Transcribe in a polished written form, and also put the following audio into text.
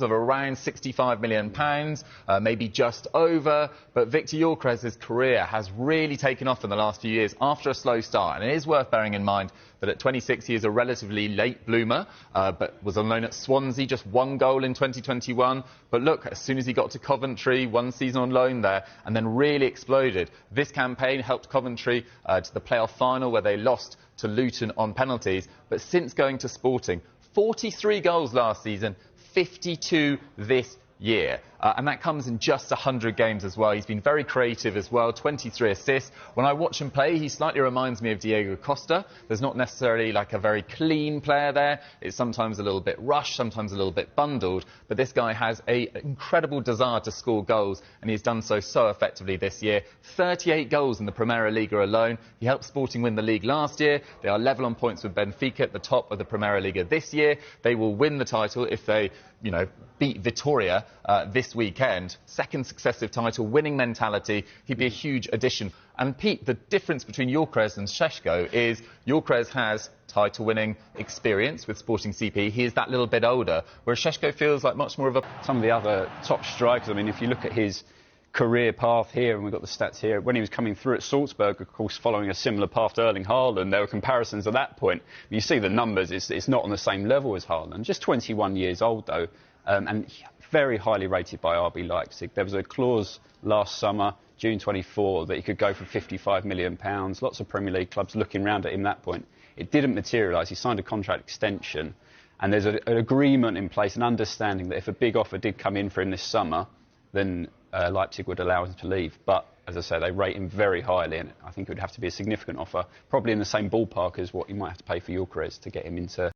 of around £65 million, maybe just over. But Victor Gyökeres's career has really taken off in the last few years after a slow start. And it is worth bearing in mind that at 26 he is a relatively late bloomer, but was on loan at Swansea, just 1 goal in 2021. But look, as soon as he got to Coventry, 1 season on loan there, and then really exploded. This campaign helped Coventry to the playoff final where they lost to Luton on penalties. But since going to Sporting, 43 goals last season, 52 this year. And that comes in just 100 games as well. He's been very creative as well, 23 assists. When I watch him play, he slightly reminds me of Diego Costa. There's not necessarily like a very clean player there. It's sometimes a little bit rushed, sometimes a little bit bundled. But this guy has an incredible desire to score goals, and he's done so effectively this year. 38 goals in the Primera Liga alone. He helped Sporting win the league last year. They are level on points with Benfica at the top of the Primera Liga this year. They will win the title if they, beat Vitoria this weekend. Second successive title, winning mentality. He'd be a huge addition. And Pete, the difference between Gyökeres and Šeško is Gyökeres has title-winning experience with Sporting CP. He is that little bit older, whereas Šeško feels like much more of a... Some of the other top strikers, I mean, if you look at his career path here, and we've got the stats here, when he was coming through at Salzburg, of course, following a similar path to Erling Haaland, there were comparisons at that point. You see the numbers, it's not on the same level as Haaland. Just 21 years old, though, and very highly rated by RB Leipzig. There was a clause last summer, June 24, that he could go for £55 million. Lots of Premier League clubs looking round at him at that point. It didn't materialise. He signed a contract extension, and there's an agreement in place, an understanding that if a big offer did come in for him this summer, then Leipzig would allow him to leave. But, as I say, they rate him very highly, and I think it would have to be a significant offer, probably in the same ballpark as what you might have to pay for Gyökeres to get him into